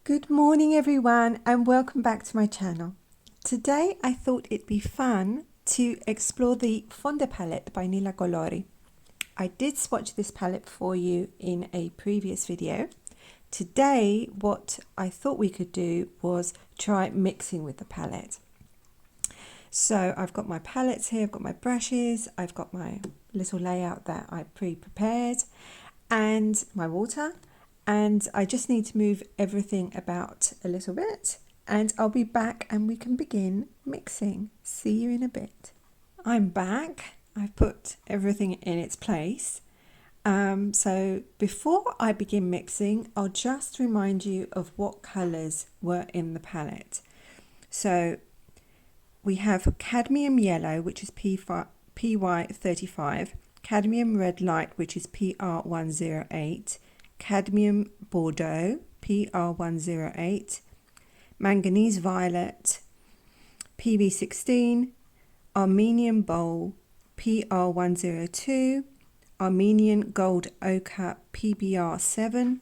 Good morning everyone and welcome back to my channel. Today I thought it'd be fun to explore the Fonte palette by Nila Colori. I did swatch this palette for you in a previous video. Today what I thought we could do was try mixing with the palette. So I've got my palettes here, I've got my brushes, I've got my little layout that I pre-prepared and my water. And I just need to move everything about a little bit and I'll be back and we can begin mixing. See you in a bit. I'm back. I've put everything in its place. So before I begin mixing, I'll just remind you of what colours were in the palette. So we have cadmium yellow, which is PY35, cadmium red light, which is PR108, cadmium bordeaux PR108, manganese violet PB16, Armenian bowl PR102, Armenian gold ochre PBR7,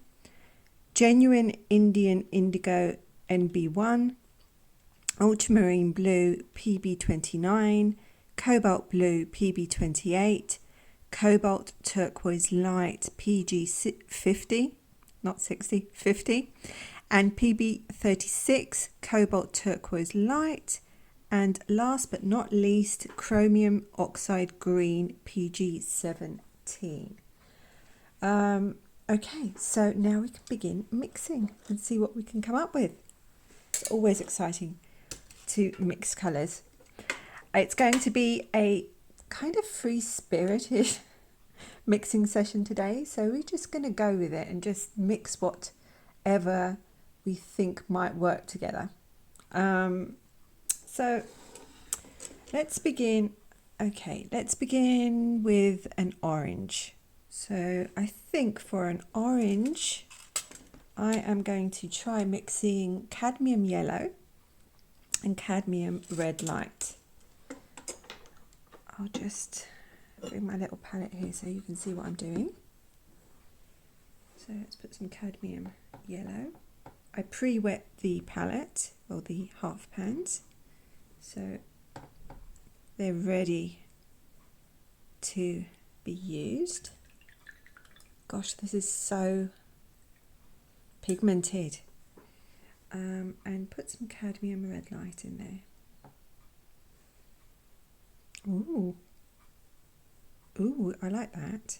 genuine Indian indigo NB1, ultramarine blue PB29, cobalt blue PB28, cobalt turquoise light PG50, not 60, 50, and PB36 cobalt turquoise light, and last but not least chromium oxide green PG17. Okay, so now we can begin mixing and see what we can come up with. It's always exciting to mix colours. It's going to be a kind of free-spirited mixing session today, so we're just going to go with it and just mix whatever we think might work together. So let's begin. Okay, let's begin with an orange. So I think for an orange I am going to try mixing cadmium yellow and cadmium red light. I'll just bring my little palette here so you can see what I'm doing. So let's put some cadmium yellow. I pre-wet the palette, or the half pans, so they're ready to be used. Gosh, this is so pigmented. And put some cadmium red light in there. Ooh, I like that.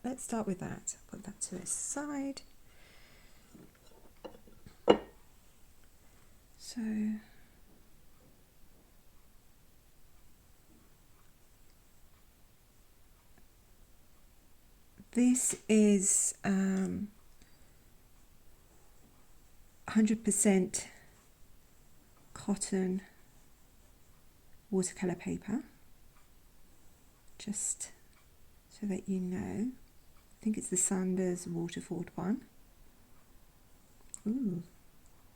Let's start with that. Put that to the side. So this is 100% cotton watercolor paper, just so that you know. I think it's the Sanders Waterford one. Ooh,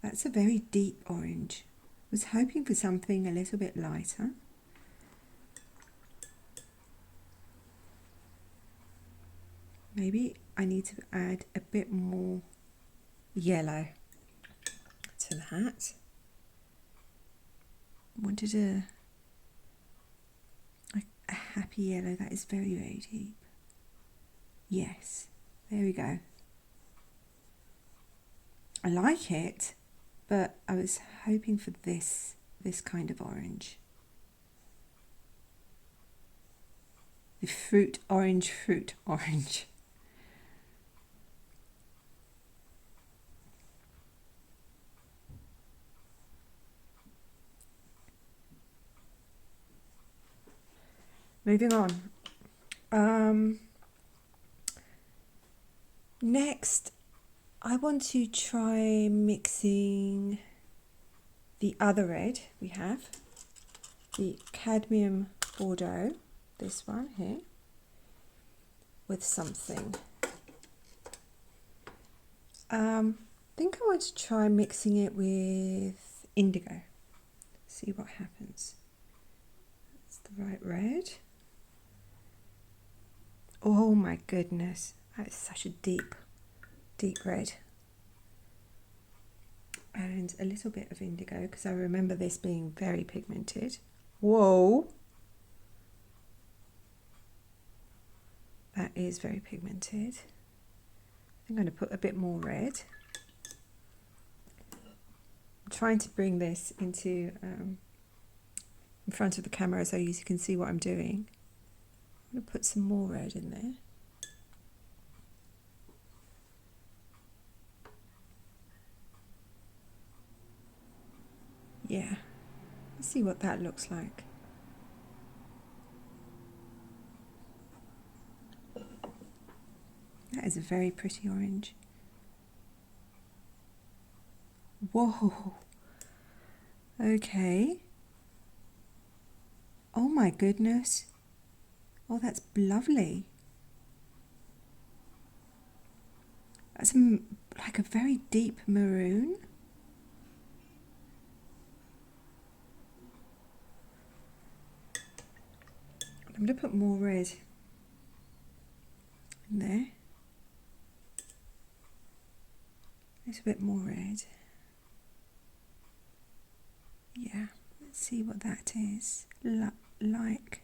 that's a very deep orange. I was hoping for something a little bit lighter. Maybe I need to add a bit more yellow to that. I wanted a happy yellow that is very, very deep. Yes, there we go. I like it, but I was hoping for this kind of orange. The fruit orange. Moving on. Next, I want to try mixing the other red we have, the cadmium bordeaux, this one here, with something. I think I want to try mixing it with indigo. See what happens. That's the right red. Oh my goodness, that is such a deep red. and a little bit of indigo because I remember this being very pigmented. Whoa! That is very pigmented. I'm going to put a bit more red. I'm trying to bring this into in front of the camera so you can see what I'm doing. I'm going to put some more red in there. Yeah, let's see what that looks like. That is a very pretty orange. Whoa. Okay. Oh my goodness. Oh, that's lovely. That's like a very deep maroon. I'm going to put more red in there. A little bit more red. Yeah, let's see what that is. Like.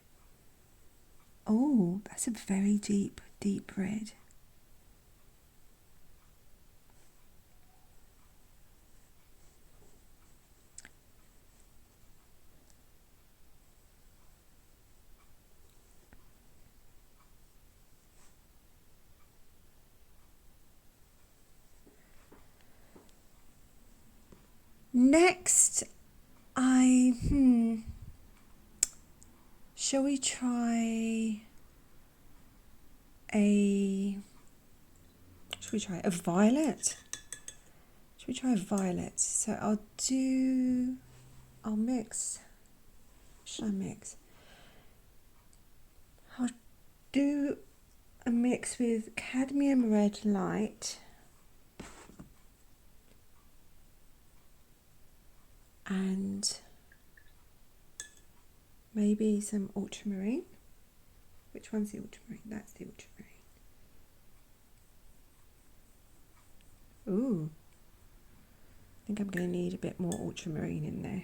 Oh, that's a very deep, deep red. Next, shall we try a violet? Should we try a violet? So I'll mix. Should I mix? I'll do a mix with cadmium red light and maybe some ultramarine. Which one's the ultramarine? That's the ultramarine. Ooh, I think I'm going to need a bit more ultramarine in there.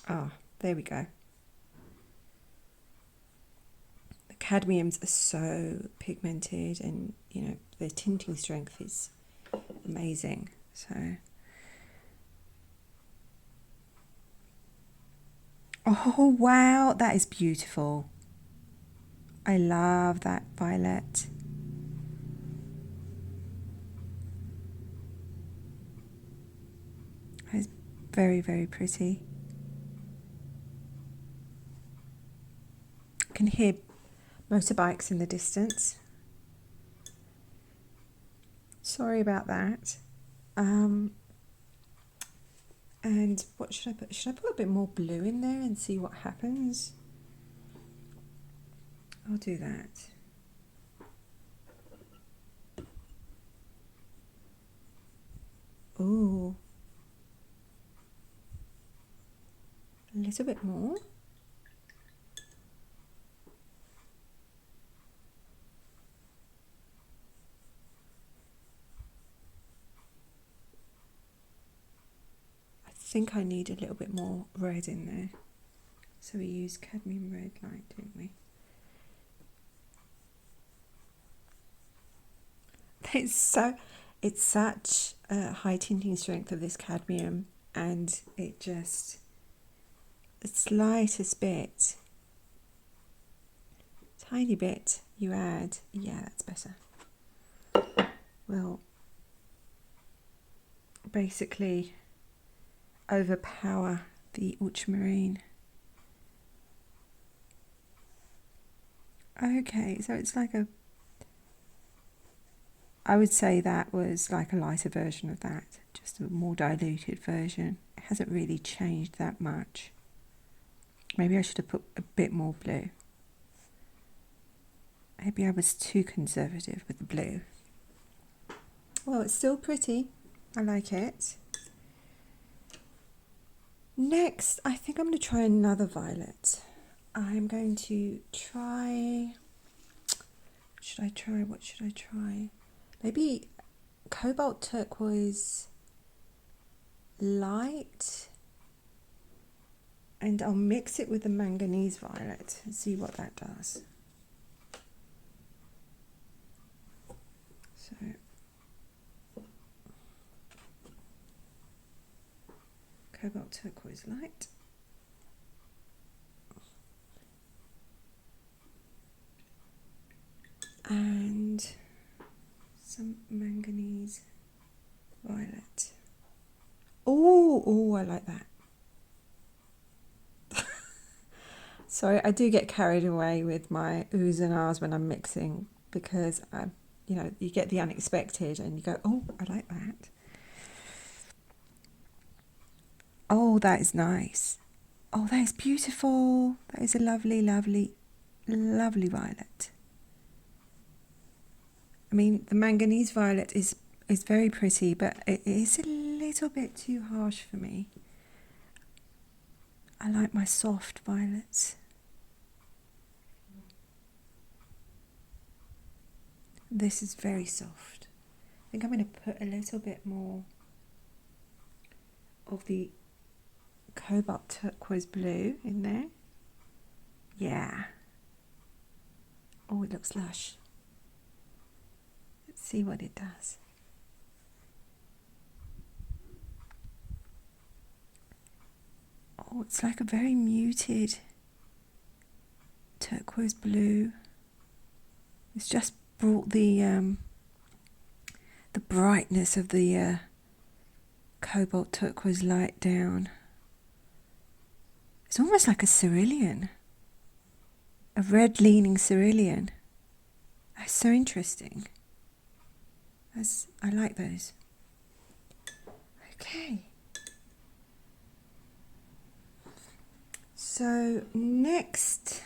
Ah, there we go. The cadmiums are so pigmented and, you know, the tinting strength is amazing. So, oh wow, that is beautiful. I love that violet. It's very, very pretty. I can hear motorbikes in the distance. Sorry about that. And what should I put? Should I put a bit more blue in there and see what happens? I'll do that. Ooh. A little bit more. I think I need a little bit more red in there. So we used cadmium red light, didn't we? It's such a high tinting strength of this cadmium, and it just, the slightest bit, tiny bit you add, yeah, that's better, will basically overpower the ultramarine. Okay, so it's like I would say that was like a lighter version of that, just a more diluted version. It hasn't really changed that much. Maybe I should have put a bit more blue. Maybe I was too conservative with the blue. Well, it's still pretty. I like it. Next, I think I'm going to try another violet. I'm going to try... What should I try? maybe cobalt turquoise light, and I'll mix it with the manganese violet and see what that does. So cobalt turquoise light, and some manganese violet. Oh, I like that. Sorry, I do get carried away with my oohs and ahs when I'm mixing, because you know, you get the unexpected and you go, oh, I like that. Oh, that is nice. Oh, that is beautiful. That is a lovely, lovely, lovely violet. I mean, the manganese violet is very pretty, but it is a little bit too harsh for me. I like my soft violets. This is very soft. I think I'm going to put a little bit more of the cobalt turquoise blue in there. Yeah. Oh, it looks lush. Let's see what it does. Oh, it's like a very muted turquoise blue. It's just brought the brightness of the cobalt turquoise light down. It's almost like a cerulean, a red leaning cerulean. That's so interesting. I like those. Okay. So next,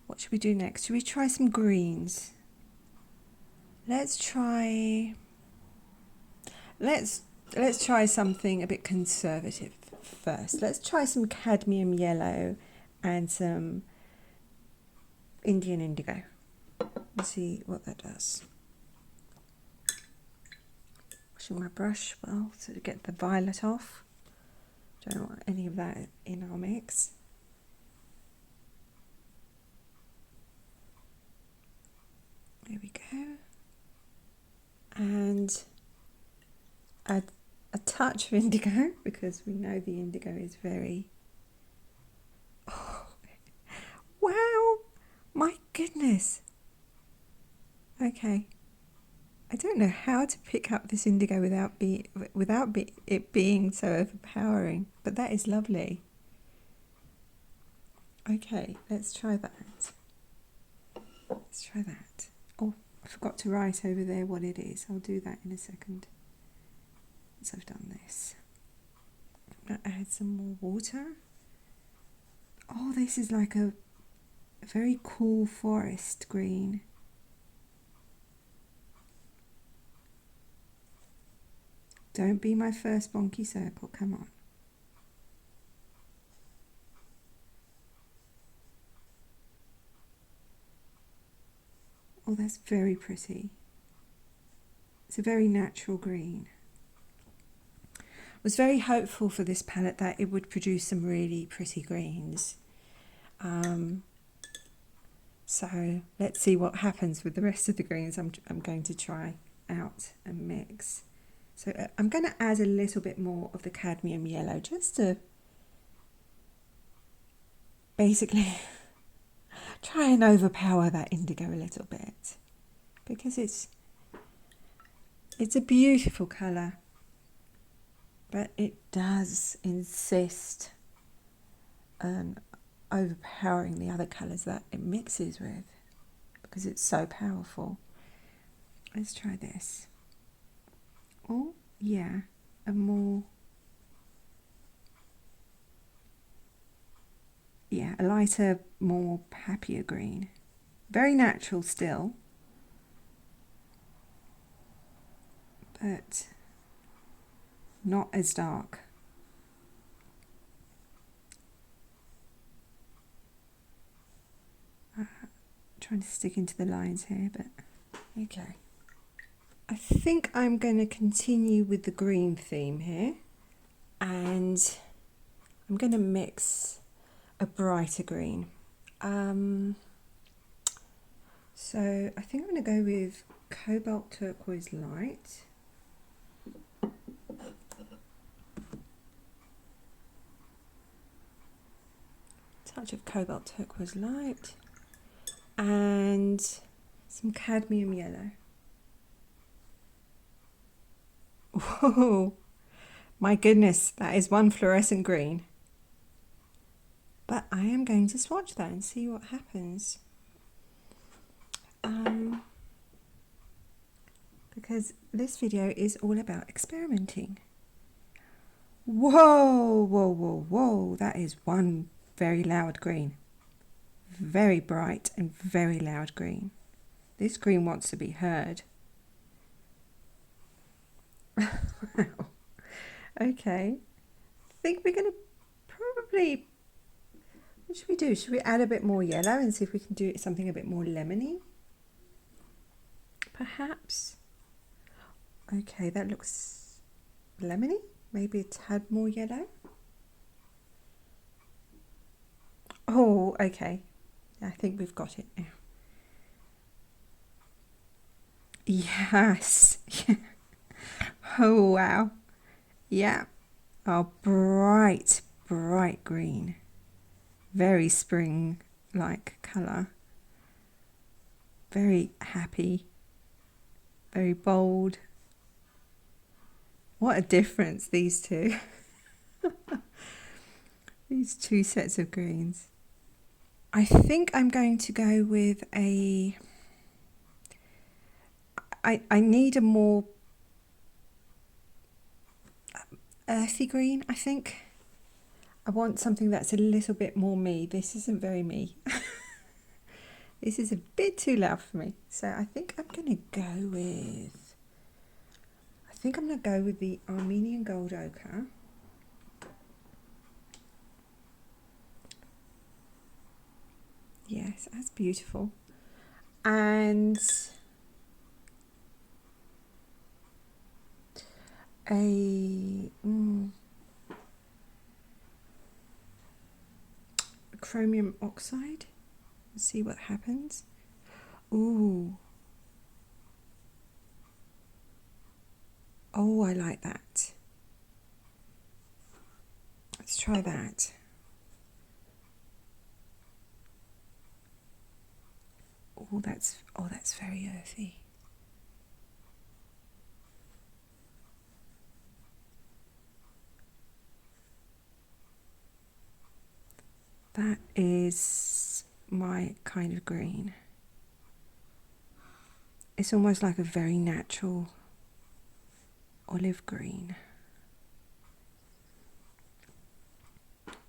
what should we do next? Should we try some greens? Let's try something a bit conservative first. Let's try some cadmium yellow and some Indian indigo. Let's see what that does. Washing my brush well to get the violet off. Don't want any of that in our mix. There we go. And add a touch of indigo, because we know the indigo is very... Oh, wow, my goodness. Okay, I don't know how to pick up this indigo without it being so overpowering, but that is lovely. Okay, let's try that. Let's try that. Oh, I forgot to write over there what it is. I'll do that in a second. Once I've done this, I'm going to add some more water. Oh, this is like a very cool forest green. Don't be my first bonky circle, come on. Oh, that's very pretty. It's a very natural green. I was very hopeful for this palette that it would produce some really pretty greens. So let's see what happens with the rest of the greens I'm going to try out and mix. So I'm going to add a little bit more of the cadmium yellow, just to basically try and overpower that indigo a little bit, because it's a beautiful colour, but it does insist on overpowering the other colours that it mixes with, because it's so powerful. Let's try this. Oh yeah, a lighter, more happier green. Very natural still, but not as dark. trying to stick into the lines here, but okay. I think I'm going to continue with the green theme here, and I'm going to mix a brighter green. So I think I'm going to go with Cobalt Turquoise Light. Touch of Cobalt Turquoise Light and some cadmium yellow. Whoa, my goodness, that is one fluorescent green. But I am going to swatch that and see what happens. Because this video is all about experimenting. Whoa, whoa, whoa, whoa, that is one very loud green. Very bright and very loud green. This green wants to be heard. Wow. Okay. I think we're going to probably... What should we do? Should we add a bit more yellow and see if we can do something a bit more lemony? Perhaps. Okay, that looks lemony. Maybe a tad more yellow. Oh, okay. I think we've got it now. Yes. Oh, wow. Yeah. Oh, bright, bright green. Very spring-like colour. Very happy. Very bold. What a difference, these two. These two sets of greens. I think I'm going to go with a... I need a more earthy green, I think. I want something that's a little bit more me. This isn't very me. This is a bit too loud for me. So I think I'm going to go with... I think I'm going to go with the Armenian Gold Ochre. Yes, that's beautiful. And a chromium oxide. Let's see what happens. Ooh. Oh, I like that. Let's try that. Oh, that's very earthy. That is my kind of green. It's almost like a very natural olive green.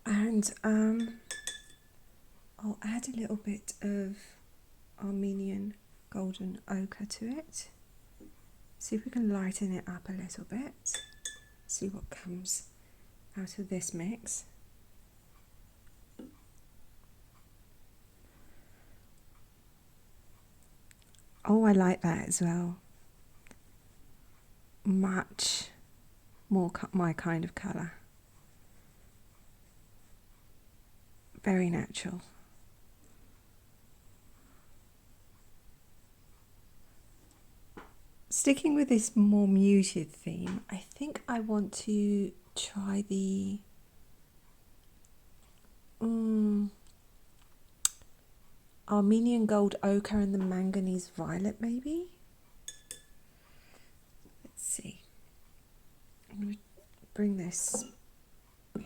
And I'll add a little bit of Armenian golden ochre to it. See if we can lighten it up a little bit. See what comes out of this mix. Oh, I like that as well. Much more my kind of colour. Very natural. Sticking with this more muted theme, I think I want to try the Armenian Gold Ochre and the Manganese Violet, maybe? Let's see. I'm going to bring this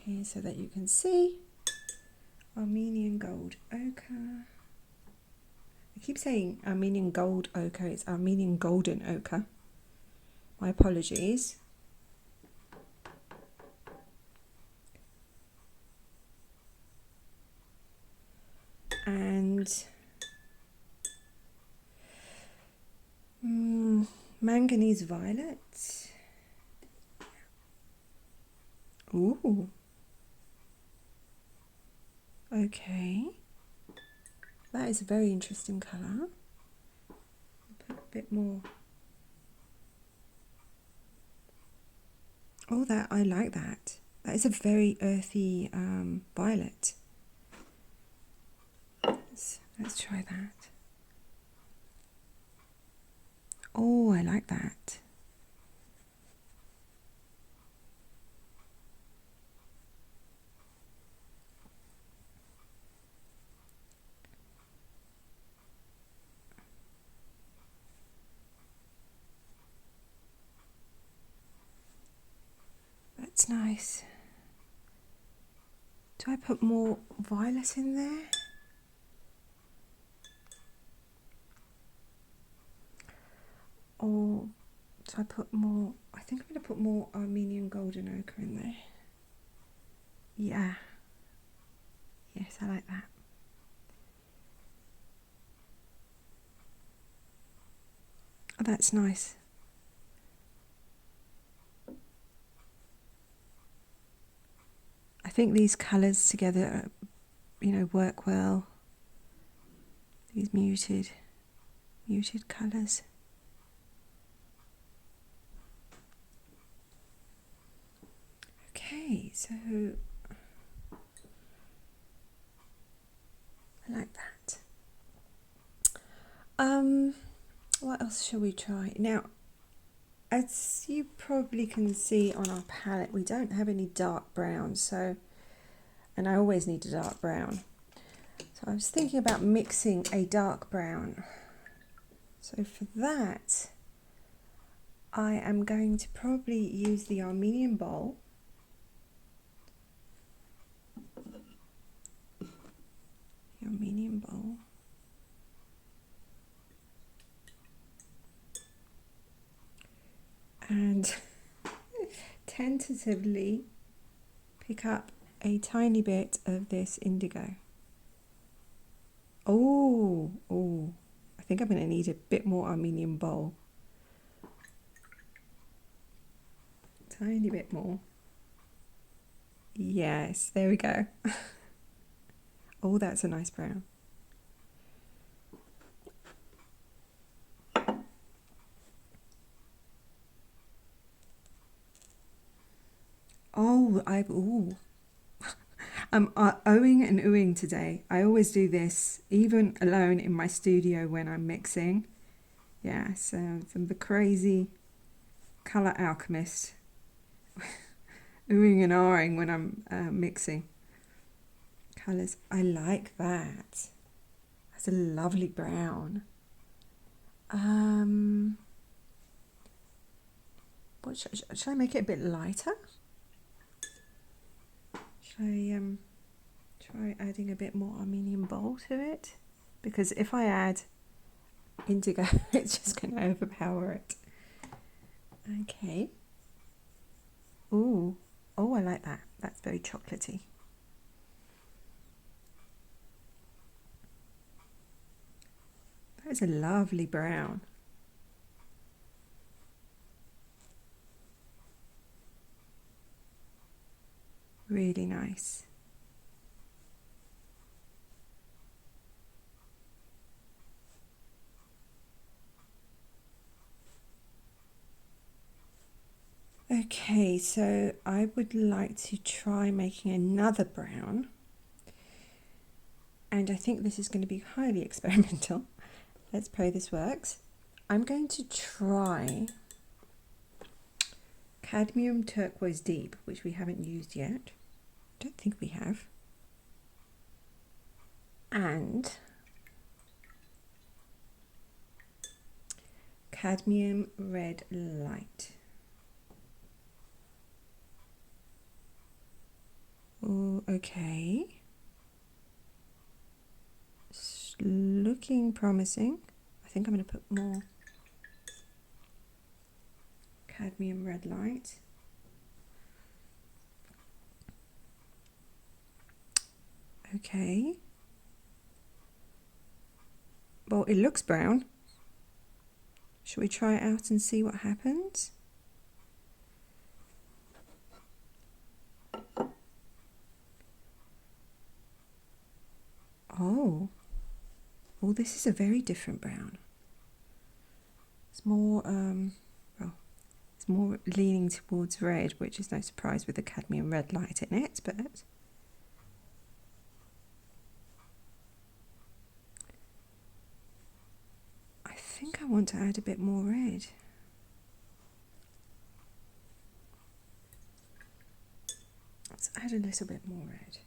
here so that you can see. Armenian Gold Ochre. I keep saying Armenian Gold Ochre, it's Armenian Golden Ochre. My apologies. And Manganese Violet. Ooh. Okay. That is a very interesting colour. Put a bit more. Oh, that I like that. That is a very earthy violet. Let's try that. Oh, I like that. That's nice. Do I put more violet in there? Or do I put more? I think I'm going to put more Armenian golden ochre in there. Yeah. Yes, I like that. Oh, that's nice. I think these colours together, work well. These muted colours. Okay, so I like that. What else shall we try? Now, as you probably can see on our palette, we don't have any dark brown, and I always need a dark brown. So I was thinking about mixing a dark brown. So for that, I am going to probably use the Armenian bowl. The Armenian bowl. And tentatively pick up a tiny bit of this indigo. Oh, I think I'm going to need a bit more Armenian bowl. Tiny bit more. Yes, there we go. Oh, that's a nice brown. Oh, I'm ohing and oohing today. I always do this, even alone in my studio when I'm mixing. Yeah, so I'm the crazy colour alchemist. Oohing and ahhing when I'm mixing colours. I like that. That's a lovely brown. What should I make it a bit lighter? Should I try adding a bit more Armenian bowl to it? Because if I add indigo, it's just going to overpower it. Okay. Ooh. Oh, I like that. That's very chocolatey. That is a lovely brown. Really nice. Okay, so I would like to try making another brown. And I think this is going to be highly experimental. Let's pray this works. I'm going to try cadmium turquoise deep, which we haven't used yet. I don't think we have. And cadmium red light. Oh, okay. It's looking promising. I think I'm going to put more cadmium red light. Okay. Well, it looks brown. Shall we try it out and see what happens? Oh, Oh, this is a very different brown. It's more, well, it's more leaning towards red, which is no surprise with the cadmium red light in it, but I think I want to add a bit more red. Let's add a little bit more red.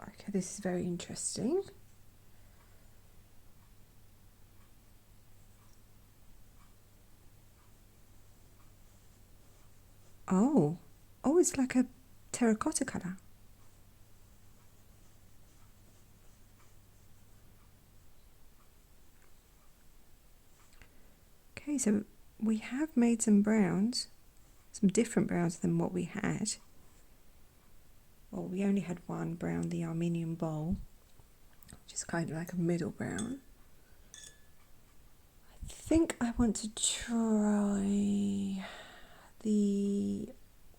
Okay, this is very interesting. Oh, it's like a terracotta colour. Okay, so we have made some browns, some different browns than what we had. Well, we only had one brown, the Armenian bowl, which is kind of like a middle brown. I think I want to try the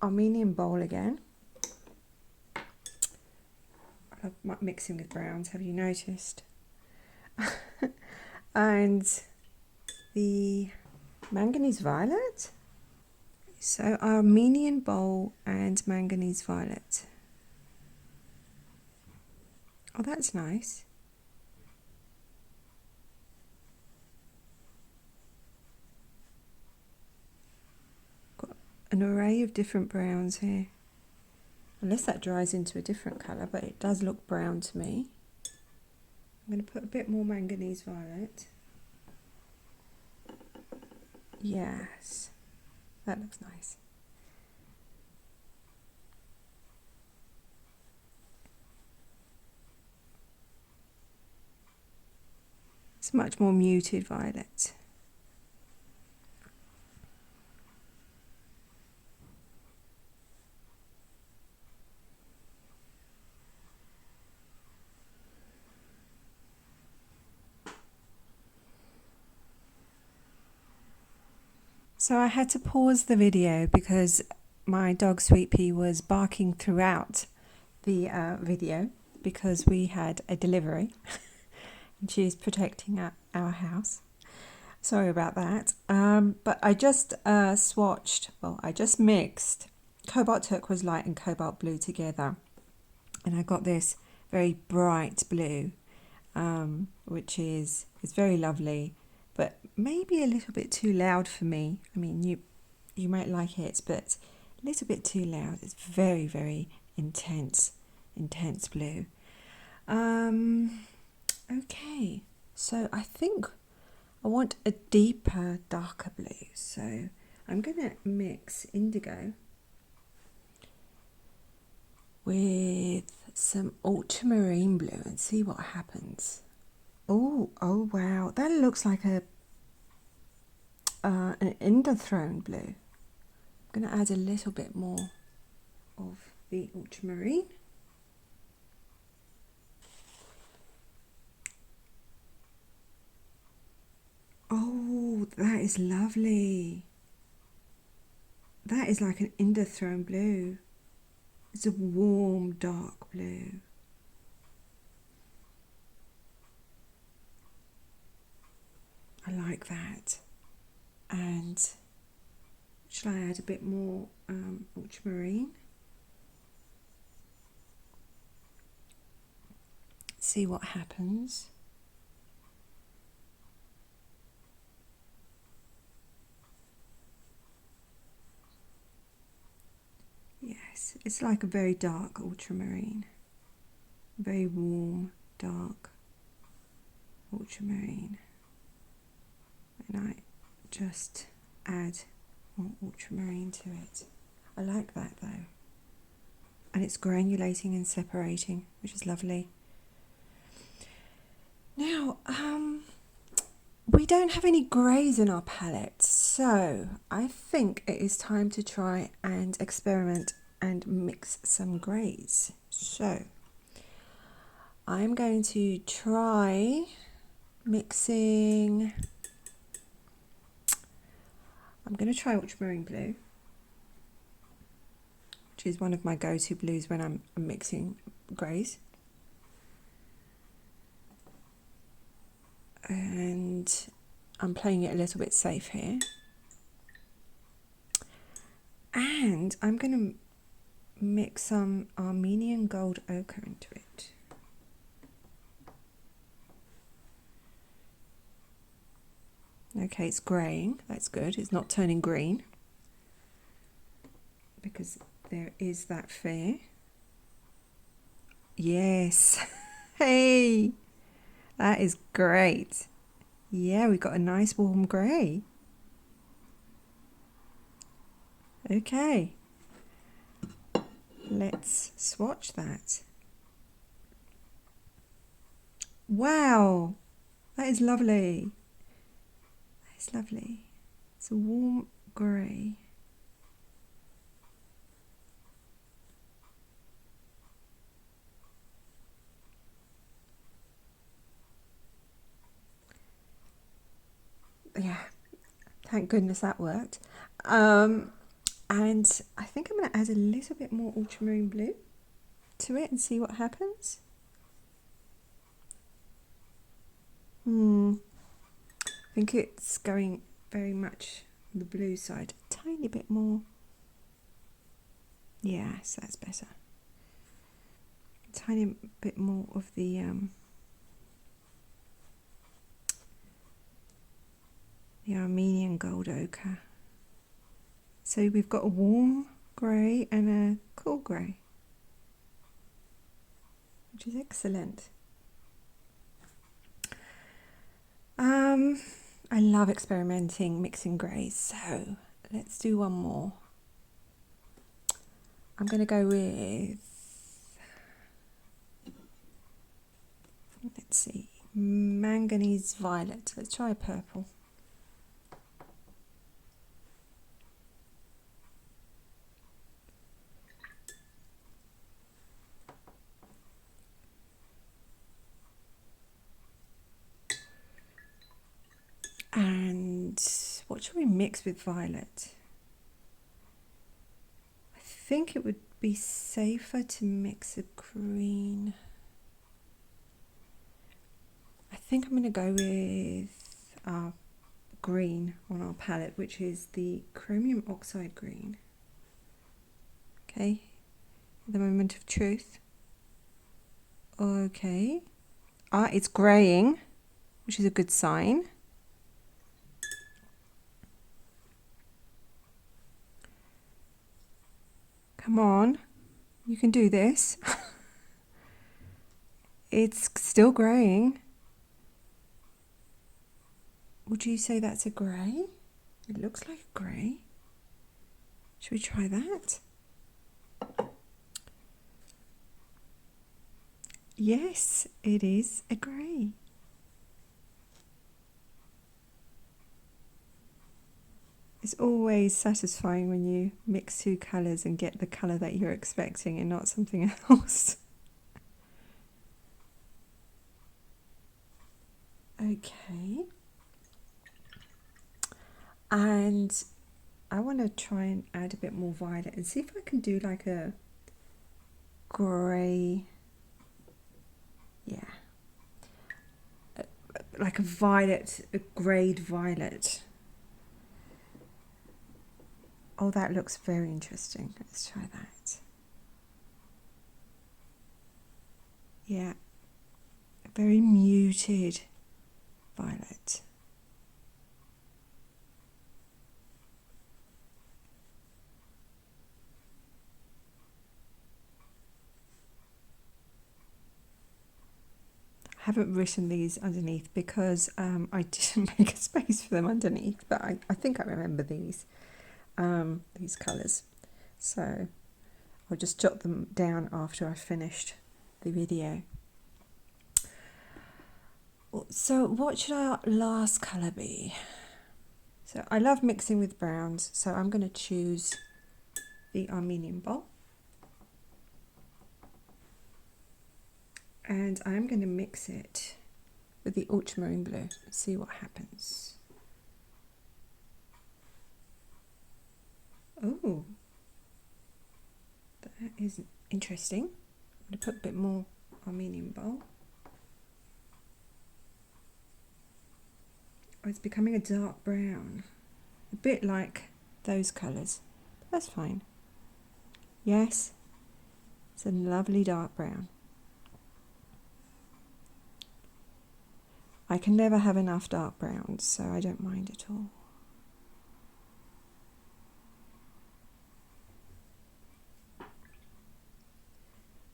Armenian bowl again. I love mixing with browns, have you noticed? And the manganese violet. So Armenian bowl and manganese violet. Oh, that's nice. Got an array of different browns here. Unless that dries into a different colour, but it does look brown to me. I'm going to put a bit more manganese violet. Yes, that looks nice. It's much more muted violet. So I had to pause the video because my dog Sweet Pea was barking throughout the video because we had a delivery and she's protecting our house. Sorry about that. But I just I just mixed cobalt turquoise light and cobalt blue together. And I got this very bright blue, which is very lovely, but maybe a little bit too loud for me. I mean, you might like it, but a little bit too loud. It's very, very intense blue. Okay, so I think I want a deeper, darker blue. So I'm going to mix indigo with some ultramarine blue and see what happens. Oh wow, that looks like an endothrone blue. I'm going to add a little bit more of the ultramarine. Oh, that is lovely. That is like an endothrone blue. It's a warm, dark blue. I like that. And shall I add a bit more ultramarine? See what happens. Yes, it's like a very dark ultramarine. Very warm, dark ultramarine. And I just add more ultramarine to it. I like that though. And it's granulating and separating, which is lovely. Now, we don't have any greys in our palette, so I think it is time to try and experiment and mix some greys. So I'm going to try mixing, I'm going to try ultramarine blue, which is one of my go-to blues when I'm mixing greys. And I'm playing it a little bit safe here. And I'm going to mix some Armenian gold ochre into it. Okay, it's greying. That's good. It's not turning green, because there is that fear. Yes. Hey, that is great. Yeah, we've got a nice warm grey. Okay, let's swatch that. Wow, that is lovely. That is lovely. It's a warm grey. Yeah, thank goodness that worked. And I think I'm going to add a little bit more ultramarine blue to it and see what happens. I think it's going very much on the blue side. A tiny bit more. Yes, that's better. A tiny bit more of the Armenian gold ochre. So we've got a warm grey and a cool grey, which is excellent. I love experimenting, mixing greys, so let's do one more. I'm going to go with, let's see, manganese violet. Let's try a purple. And what should we mix with violet? I think it would be safer to mix a green. I think I'm going to go with our green on our palette, which is the chromium oxide green. Okay, the moment of truth. Okay, it's greying, which is a good sign. Come on, you can do this. It's still greying. Would you say that's a grey? It looks like a grey. Should we try that? Yes, it is a grey. It's always satisfying when you mix two colours and get the colour that you're expecting and not something else. Okay. And I want to try and add a bit more violet and see if I can do like a grey, like a violet, a greyed violet. Oh, that looks very interesting. Let's try that. Yeah, a very muted violet. I haven't written these underneath because I didn't make a space for them underneath, but I think I remember these colours. So I'll just jot them down after I've finished the video. So what should our last colour be? So I love mixing with browns, so I'm going to choose the Armenian bowl. And I'm going to mix it with the ultramarine blue. See what happens. Oh, That is interesting. I'm going to put a bit more aluminium bowl. Oh, it's becoming a dark brown. A bit like those colours. That's fine. Yes, it's a lovely dark brown. I can never have enough dark browns, so I don't mind at all.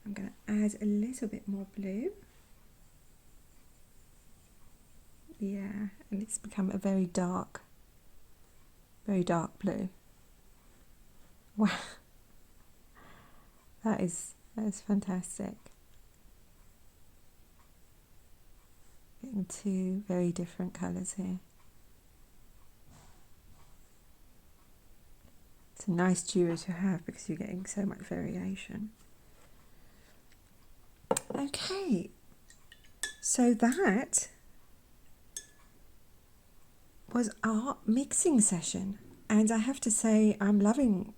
I'm going to add a little bit more blue. Yeah, and it's become a very dark blue. Wow, that is fantastic. Getting two very different colours here. It's a nice duo to have because you're getting so much variation. Okay, so that was our mixing session, and I have to say I'm loving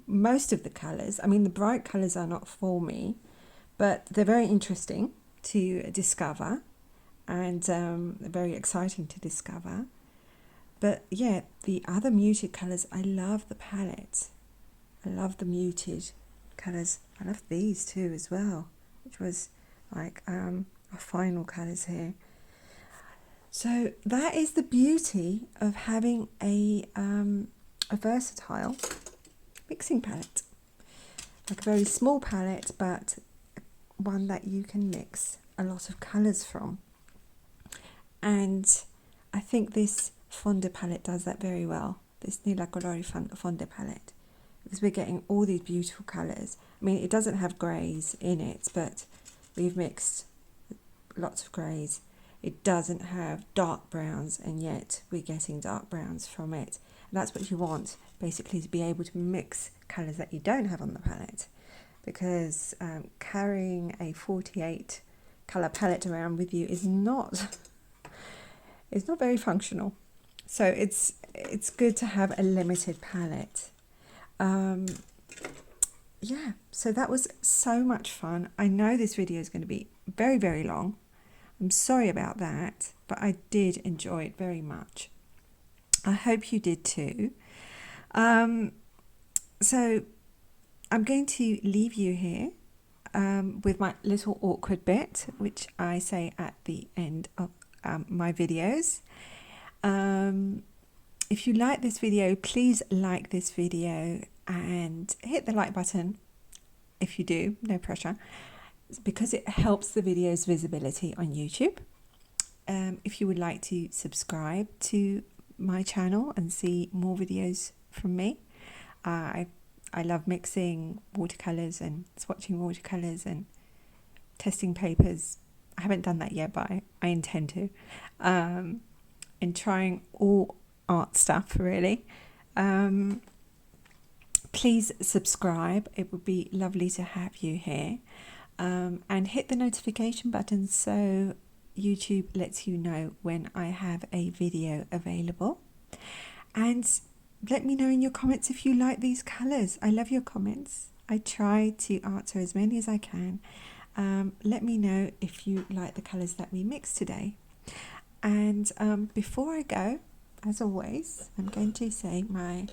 most of the colours. I mean, the bright colours are not for me, but they're very interesting to discover and very exciting to discover. But yeah, the other muted colours, I love the palette. I love the muted colours. I love these too as well, which was like our final colours here. So that is the beauty of having a versatile mixing palette, like a very small palette, but one that you can mix a lot of colours from. And I think this Fonte palette does that very well, this Nila Colori Fonte palette, because we're getting all these beautiful colours. I mean, it doesn't have greys in it, but we've mixed lots of greys. It doesn't have dark browns, and yet we're getting dark browns from it. And that's what you want, basically, to be able to mix colours that you don't have on the palette, because carrying a 48 colour palette around with you is not very functional. So it's good to have a limited palette. Yeah, so that was so much fun. I know this video is going to be very, very long. I'm sorry about that, but I did enjoy it very much. I hope you did too. So I'm going to leave you here with my little awkward bit, which I say at the end of my videos. If you like this video, please like this video and hit the like button. If you do, no pressure, because it helps the video's visibility on YouTube. If you would like to subscribe to my channel and see more videos from me, I love mixing watercolors and swatching watercolors and testing papers. I haven't done that yet, but I intend to, and trying all art stuff really. Please subscribe. It would be lovely to have you here, and hit the notification button so YouTube lets you know when I have a video available. And let me know in your comments if you like these colours. I love your comments. I try to answer as many as I can. Let me know if you like the colours that we mixed today. And before I go, as always, I'm going to say my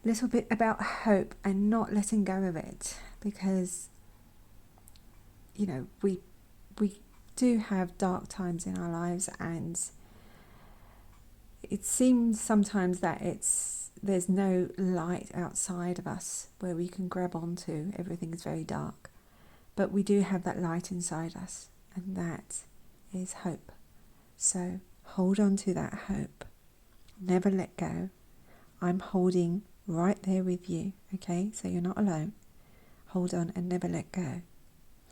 little bit about hope and not letting go of it, because you know we do have dark times in our lives, and it seems sometimes that there's no light outside of us where we can grab onto. Everything is very dark, but we do have that light inside us, and that is hope. So hold on to that hope. Never let go. I'm holding right there with you, okay? So you're not alone. Hold on and never let go.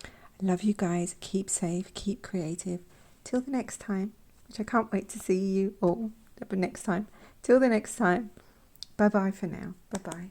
I love you guys. Keep safe, keep creative. Till the next time, which I can't wait to see you all. But next time. Till the next time. Bye-bye for now. Bye-bye.